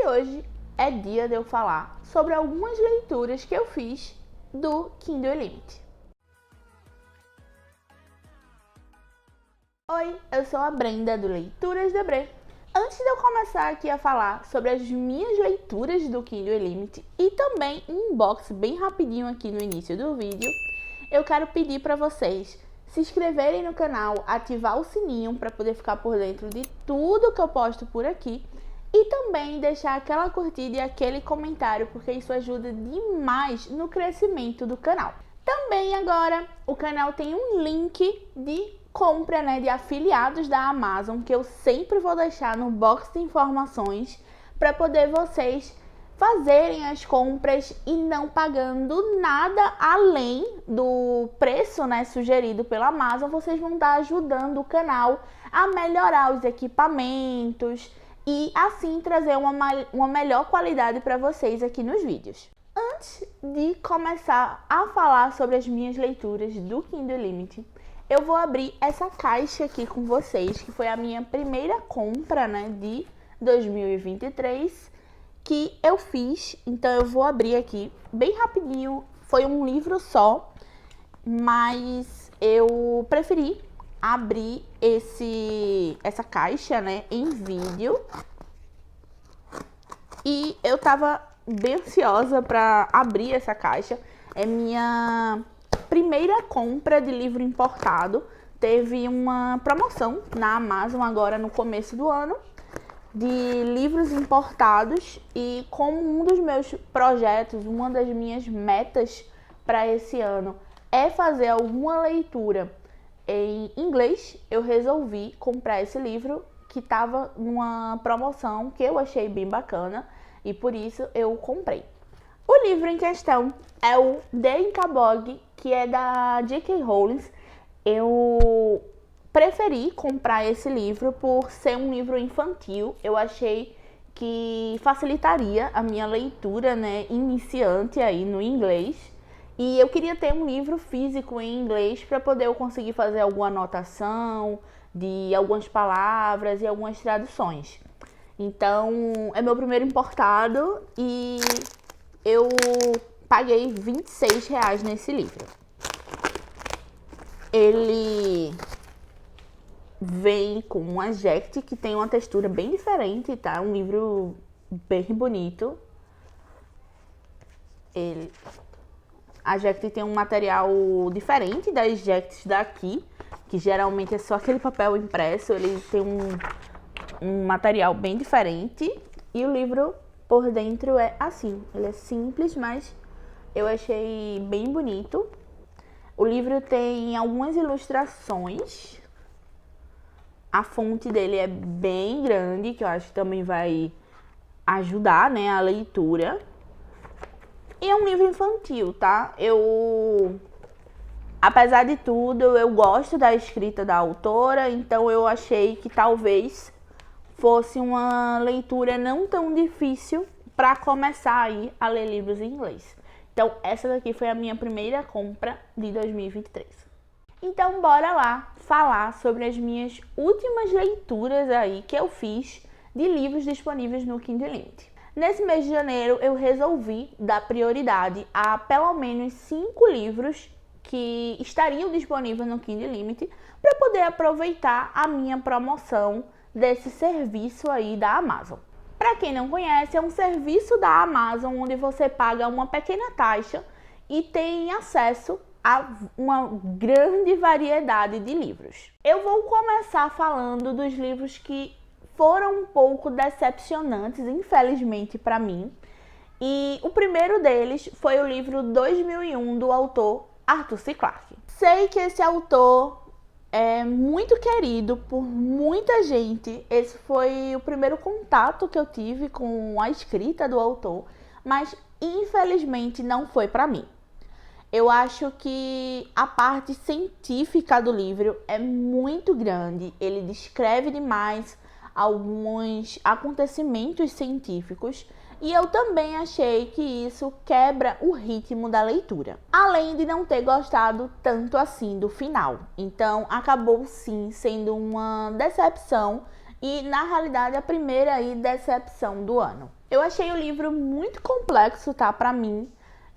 E hoje é dia de eu falar sobre algumas leituras que eu fiz do Kindle Unlimited. Oi, eu sou a Brenda do Leituras da Bre. Antes de eu começar aqui a falar sobre as minhas leituras do Kindle Unlimited e também um unboxing bem rapidinho aqui no início do vídeo, eu quero pedir para vocês se inscreverem no canal, ativar o sininho para poder ficar por dentro de tudo que eu posto por aqui e também deixar aquela curtida e aquele comentário, porque isso ajuda demais no crescimento do canal. Também agora o canal tem um link de compra, de afiliados da Amazon, que eu sempre vou deixar no box de informações para poder vocês fazerem as compras e não pagando nada além do preço, sugerido pela Amazon. Vocês vão estar ajudando o canal a melhorar os equipamentos e assim trazer uma melhor qualidade para vocês aqui nos vídeos. Antes de começar a falar sobre as minhas leituras do Kindle Unlimited, eu vou abrir essa caixa aqui com vocês, que foi a minha primeira compra, de 2023, que eu fiz. Então eu vou abrir aqui bem rapidinho. Foi um livro só, mas eu preferi abrir essa caixa, em vídeo. E eu tava bem ansiosa para abrir essa caixa. É minha primeira compra de livro importado. Teve uma promoção na Amazon agora no começo do ano de livros importados, e como um dos meus projetos, uma das minhas metas para esse ano é fazer alguma leitura em inglês, eu resolvi comprar esse livro que estava numa promoção que eu achei bem bacana e por isso eu comprei. O livro em questão é o The Incabog, que é da J.K. Rowling. Eu preferi comprar esse livro por ser um livro infantil. Eu achei que facilitaria a minha leitura, iniciante aí no inglês. E eu queria ter um livro físico em inglês para poder eu conseguir fazer alguma anotação de algumas palavras e algumas traduções. Então, é meu primeiro importado e eu paguei R$26 nesse livro. Ele vem com um Eject que tem uma textura bem diferente, tá? Um livro bem bonito. A Eject tem um material diferente das Ejects daqui, que geralmente é só aquele papel impresso. Ele tem um material bem diferente e o livro por dentro é assim. Ele é simples, mas eu achei bem bonito. O livro tem algumas ilustrações. A fonte dele é bem grande, que eu acho que também vai ajudar, a leitura. E é um livro infantil, tá? Apesar de tudo, eu gosto da escrita da autora, então eu achei que talvez fosse uma leitura não tão difícil para começar aí a ler livros em inglês. Então, essa daqui foi a minha primeira compra de 2023. Então, bora lá falar sobre as minhas últimas leituras aí que eu fiz de livros disponíveis no Kindle Unlimited. Nesse mês de janeiro, eu resolvi dar prioridade a pelo menos 5 livros que estariam disponíveis no Kindle Unlimited para poder aproveitar a minha promoção desse serviço aí da Amazon. Para quem não conhece, é um serviço da Amazon onde você paga uma pequena taxa e tem acesso a uma grande variedade de livros. Eu vou começar falando dos livros que foram um pouco decepcionantes, infelizmente, para mim. E o primeiro deles foi o livro 2001 do autor Arthur C. Clarke. Sei que esse autor é muito querido por muita gente. Esse foi o primeiro contato que eu tive com a escrita do autor, mas infelizmente não foi para mim. Eu acho que a parte científica do livro é muito grande. Ele descreve demais alguns acontecimentos científicos e eu também achei que isso quebra o ritmo da leitura. Além de não ter gostado tanto assim do final. Então acabou sim sendo uma decepção e na realidade a primeira decepção do ano. Eu achei o livro muito complexo, tá, pra mim,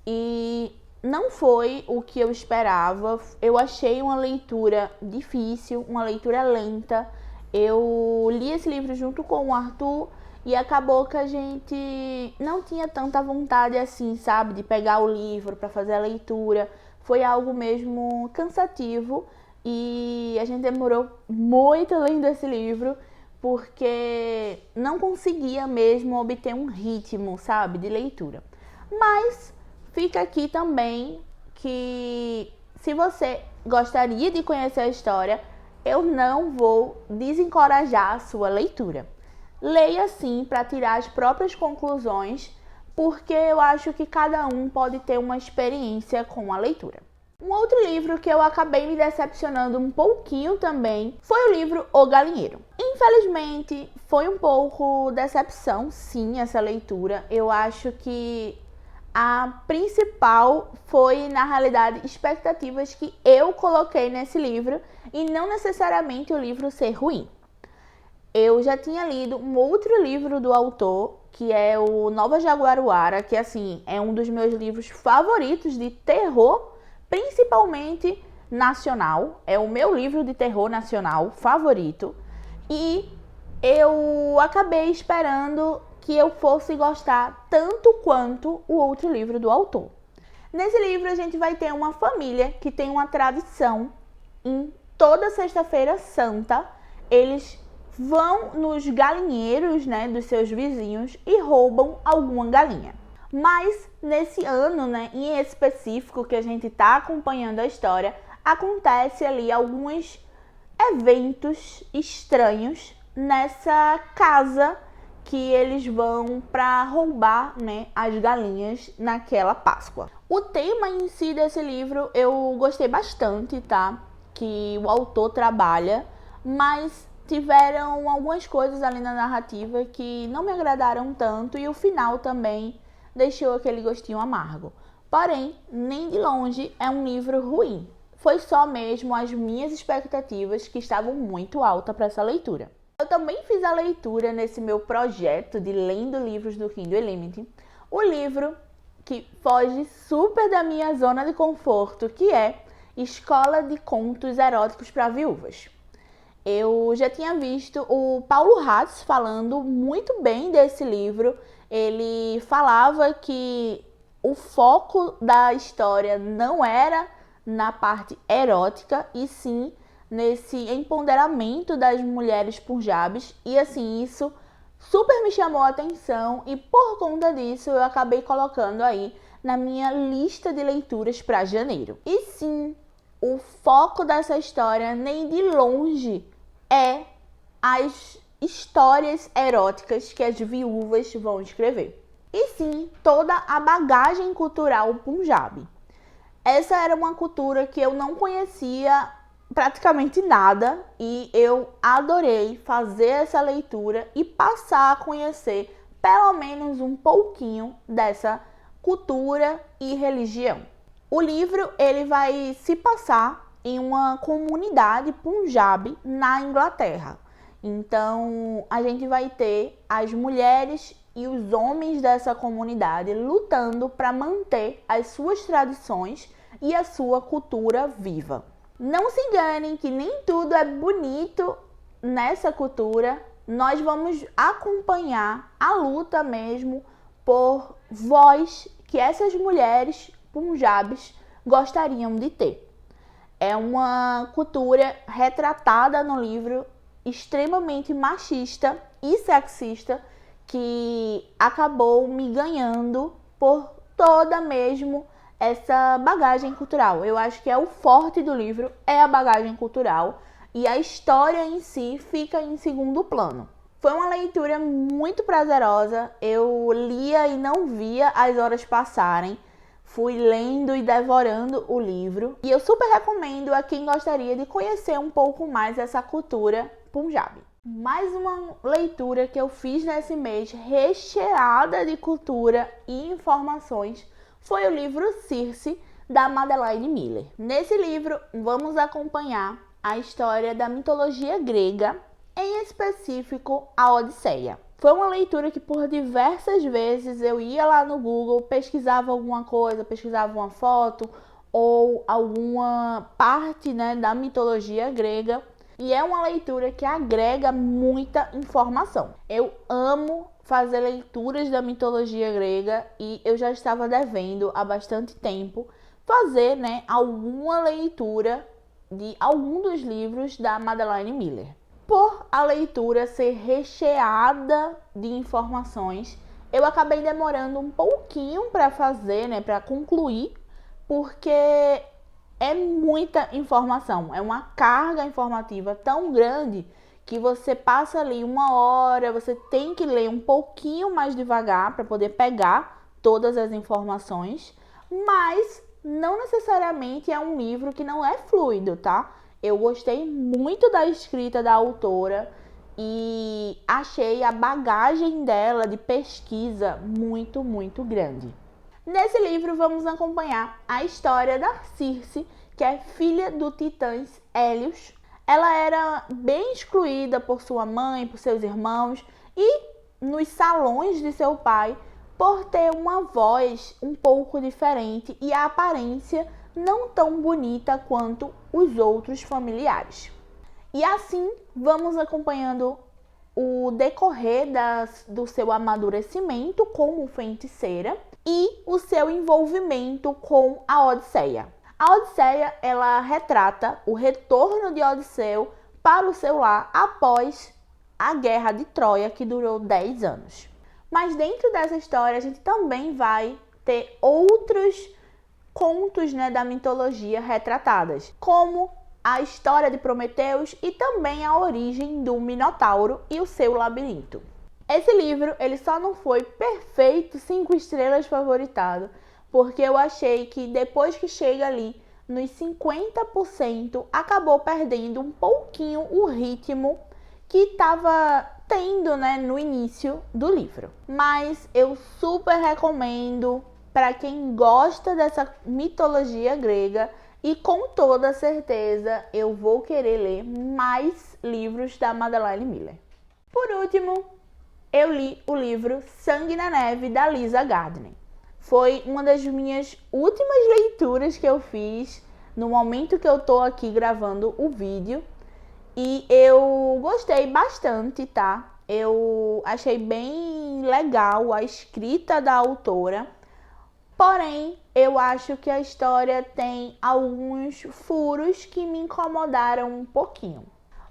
e não foi o que eu esperava. Eu achei uma leitura difícil, uma leitura lenta. Eu li esse livro junto com o Arthur e acabou que a gente não tinha tanta vontade assim, sabe, de pegar o livro para fazer a leitura. Foi algo mesmo cansativo e a gente demorou muito lendo esse livro porque não conseguia mesmo obter um ritmo, sabe, de leitura. Mas fica aqui também que se você gostaria de conhecer a história, eu não vou desencorajar a sua leitura. Leia sim para tirar as próprias conclusões, porque eu acho que cada um pode ter uma experiência com a leitura. Um outro livro que eu acabei me decepcionando um pouquinho também foi o livro O Galinheiro. Infelizmente, foi um pouco decepção, sim, essa leitura. Eu acho que a principal foi, na realidade, expectativas que eu coloquei nesse livro e não necessariamente o livro ser ruim. Eu já tinha lido um outro livro do autor, que é o Nova Jaguaruara, que assim, é um dos meus livros favoritos de terror, principalmente nacional. É o meu livro de terror nacional favorito. E eu acabei esperando que eu fosse gostar tanto quanto o outro livro do autor. Nesse livro a gente vai ter uma família que tem uma tradição. Em toda sexta-feira santa, eles vão nos galinheiros, né, dos seus vizinhos e roubam alguma galinha. Mas nesse ano, né, em específico que a gente está acompanhando a história, acontece ali alguns eventos estranhos nessa casa que eles vão para roubar, né, as galinhas naquela Páscoa. O tema em si desse livro eu gostei bastante, tá? Que o autor trabalha, mas tiveram algumas coisas ali na narrativa que não me agradaram tanto e o final também deixou aquele gostinho amargo. Porém, nem de longe é um livro ruim. Foi só mesmo as minhas expectativas que estavam muito altas para essa leitura. Eu também fiz a leitura nesse meu projeto de lendo livros do Kindle Unlimited, o livro que foge super da minha zona de conforto, que é Escola de Contos Eróticos para Viúvas. Eu já tinha visto o Paulo Hatz falando muito bem desse livro. Ele falava que o foco da história não era na parte erótica, e sim nesse empoderamento das mulheres punjabis. E assim, isso super me chamou a atenção e por conta disso eu acabei colocando aí na minha lista de leituras para janeiro. E sim, o foco dessa história nem de longe é as histórias eróticas que as viúvas vão escrever, e sim toda a bagagem cultural punjabi. Essa era uma cultura que eu não conhecia praticamente nada e eu adorei fazer essa leitura e passar a conhecer pelo menos um pouquinho dessa cultura e religião. O livro ele vai se passar em uma comunidade punjabi na Inglaterra. Então, a gente vai ter as mulheres e os homens dessa comunidade lutando para manter as suas tradições e a sua cultura viva. Não se enganem que nem tudo é bonito nessa cultura. Nós vamos acompanhar a luta mesmo por voz que essas mulheres punjabis gostariam de ter. É uma cultura retratada no livro extremamente machista e sexista que acabou me ganhando por toda mesmo essa bagagem cultural. Eu acho que é o forte do livro, é a bagagem cultural, e a história em si fica em segundo plano. Foi uma leitura muito prazerosa, eu lia e não via as horas passarem. Fui lendo e devorando o livro e eu super recomendo a quem gostaria de conhecer um pouco mais essa cultura punjabi. Mais uma leitura que eu fiz nesse mês, recheada de cultura e informações, foi o livro Circe, da Madeline Miller. Nesse livro, vamos acompanhar a história da mitologia grega, em específico a Odisseia. Foi uma leitura que por diversas vezes eu ia lá no Google, pesquisava alguma coisa, pesquisava uma foto ou alguma parte, né, da mitologia grega. E é uma leitura que agrega muita informação. Eu amo fazer leituras da mitologia grega e eu já estava devendo há bastante tempo fazer, né, alguma leitura de algum dos livros da Madeline Miller. Por a leitura ser recheada de informações, eu acabei demorando um pouquinho para fazer, né, para concluir, porque é muita informação, é uma carga informativa tão grande que você passa ali 1 hora, você tem que ler um pouquinho mais devagar para poder pegar todas as informações, mas não necessariamente é um livro que não é fluido, tá? Eu gostei muito da escrita da autora e achei a bagagem dela de pesquisa muito, muito grande. Nesse livro vamos acompanhar a história da Circe, que é filha do titãs Hélios. Ela era bem excluída por sua mãe, por seus irmãos e nos salões de seu pai por ter uma voz um pouco diferente e a aparência não tão bonita quanto os outros familiares. E assim vamos acompanhando o decorrer do seu amadurecimento como feiticeira e o seu envolvimento com a Odisseia. A Odisseia, ela retrata o retorno de Odisseu para o seu lar após a Guerra de Troia, que durou 10 anos. Mas dentro dessa história, a gente também vai ter outros contos, né, da mitologia retratadas, como a história de Prometeus e também a origem do Minotauro e o seu labirinto. Esse livro, ele só não foi perfeito, 5 estrelas favoritado, porque eu achei que depois que chega ali nos 50%, acabou perdendo um pouquinho o ritmo que estava tendo, né, no início do livro. Mas eu super recomendo para quem gosta dessa mitologia grega e com toda certeza eu vou querer ler mais livros da Madeline Miller. Por último, eu li o livro Sangue na Neve, da Lisa Gardner. Foi uma das minhas últimas leituras que eu fiz no momento que eu tô aqui gravando o vídeo. E eu gostei bastante, tá? Eu achei bem legal a escrita da autora. Porém, eu acho que a história tem alguns furos que me incomodaram um pouquinho.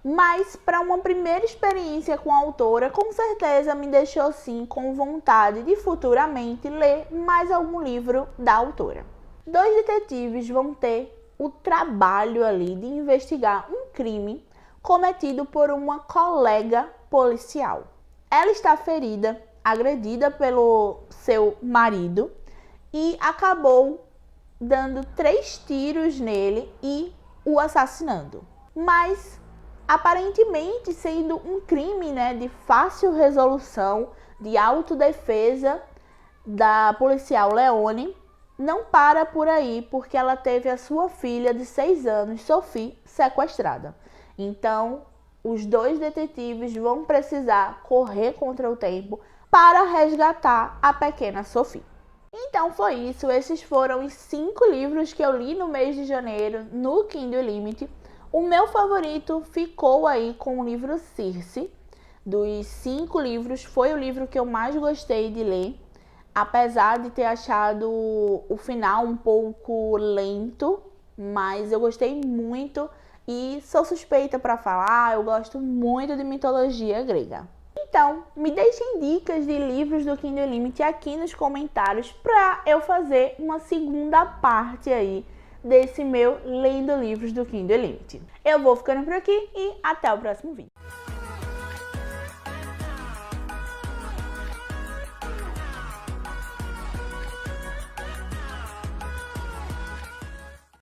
Mas para uma primeira experiência com a autora, com certeza me deixou sim com vontade de futuramente ler mais algum livro da autora. 2 detetives vão ter o trabalho ali de investigar um crime cometido por uma colega policial. Ela está ferida, agredida pelo seu marido e acabou dando 3 tiros nele e o assassinando. Mas aparentemente sendo um crime, né, de fácil resolução, de autodefesa da policial Leone, não para por aí, porque ela teve a sua filha de 6 anos, Sophie, sequestrada. Então, os 2 detetives vão precisar correr contra o tempo para resgatar a pequena Sophie. Então foi isso, esses foram os 5 livros que eu li no mês de janeiro no Kindle Unlimited. O meu favorito ficou aí com o livro Circe. Dos 5 livros, foi o livro que eu mais gostei de ler, apesar de ter achado o final um pouco lento, mas eu gostei muito e sou suspeita para falar, eu gosto muito de mitologia grega. Então, me deixem dicas de livros do Kindle Unlimited aqui nos comentários para eu fazer uma segunda parte aí desse meu lendo livros do Kindle Unlimited. Eu vou ficando por aqui e até o próximo vídeo.